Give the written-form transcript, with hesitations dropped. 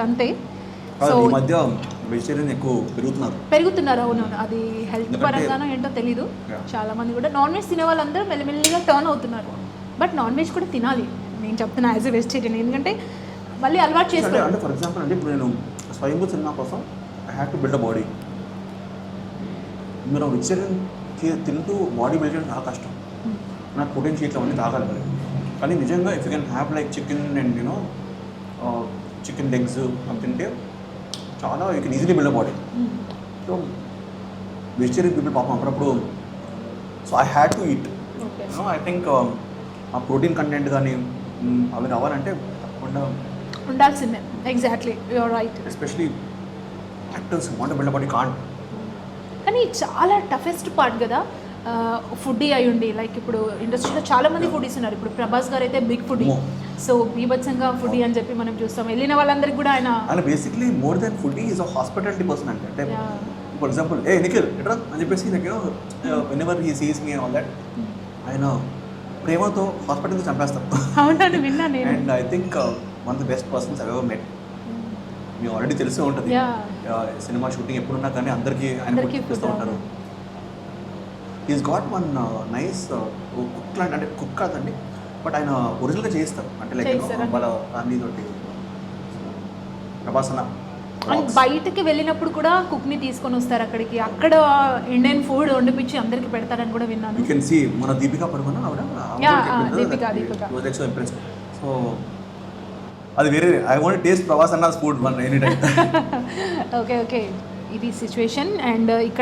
అంతే. So so ఈ మధ్య వెజిటేరియన్ ఎక్కువ పెరుగుతున్నారు. అవునవును, అది హెల్త్ ఎందుకంటే- పరంగానో ఏంటో తెలీదు. Yeah. చాలా మంది కూడా నాన్ వెజ్ తినే వాళ్ళందరూ మెల్లిమెల్లిగా టర్న్ అవుతున్నారు. బట్ నాన్ వెజ్ కూడా తినాలి, నేను చెప్తున్నా యాజ్ ఎ వెజిటేరియన్. ఎందుకంటే మళ్ళీ అలవాటు అంటే చేసుకోవాలి. అంటే ఫర్ ఎగ్జాంపుల్ అంటే ఇప్పుడు నేను స్వయంభూ సినిమా కోసం I have to build a body. మీరు వెజిటేరియన్ తింటూ బాడీ బిల్డ్ చేయడం చాలా కష్టం. నాకు ప్రోటీన్ షీట్లు అవన్నీ తాగాలి మరి. కానీ నిజంగా if you can have like chicken and you know chicken legs అవి తింటే చాలా you can easily build a body. So vegetarian people పాపం అప్పుడప్పుడు so I had to eat. Okay, you know I think uh protein content కానీ అవి రావాలంటే తప్పకుండా ఉండాల్సిందే. Exactly, you're right. Especially actors want build body can't. కానీ చాలా టఫెస్ట్ పార్ట్ కదా ఫుడ్డీ అయి ఉండి. లైక్ ఇప్పుడు ఇండస్ట్రీలో చాలా మంది ఫుడీస్ ఉన్నారు. ఇప్పుడు ప్రభాస్ గారు అయితే బిగ్ ఫుడీ. సో బీభత్సంగా ఫుడీ అని చెప్పి మనం చూస్తాం. వెళ్ళిన వాళ్ళందరికీ కూడా ఆయన basically more than foodie is a hospitality person అంటే Yeah. ఫర్ ఎగ్జాంపుల్ ఏ నిఖిల్ ఎట్రా అని చెప్పేసి when ever he sees me all that ఆయన ప్రేమతో హాస్పిటల్తో చంపేస్తారు. అవునని విన్నా నేను. And I think one of the best persons I ever met. మీకు ఆల్రెడీ తెలిసే ఉంటుంది. సినిమా షూటింగ్ ఎప్పుడున్నా కానీ అందరికీ ఆయన అందరికీ చూపిస్తూ food. ఉంటారు. Is got one nice cook లాంటి, అంటే కుక్ కాదండి బట్ ఆయన ఒరిజినల్గా చేయిస్తారు. అంటే లైక్ చేయిస్తారా? వాళ్ళ ఫ్యామిలీ తోటి ప్రభాస్ అన్న అండ్ బయటకి వెళ్ళినప్పుడు కూడా కుక్ని తీసుకొని వస్తారు అక్కడికి. అక్కడ ఇండియన్ ఫుడ్ వండిపించి అందరికి పెడతారని కూడా విన్నాను. యూ కెన్ సీ మన దీపికా పడుకున్న ఆవిడ దీపిక. సో అది వేరే ఐ వాంట్ టేస్ట్ ప్రభాస్ అన్న food one any time. Okay, ఇది సిచ్యువేషన్. అండ్ ఇక్కడ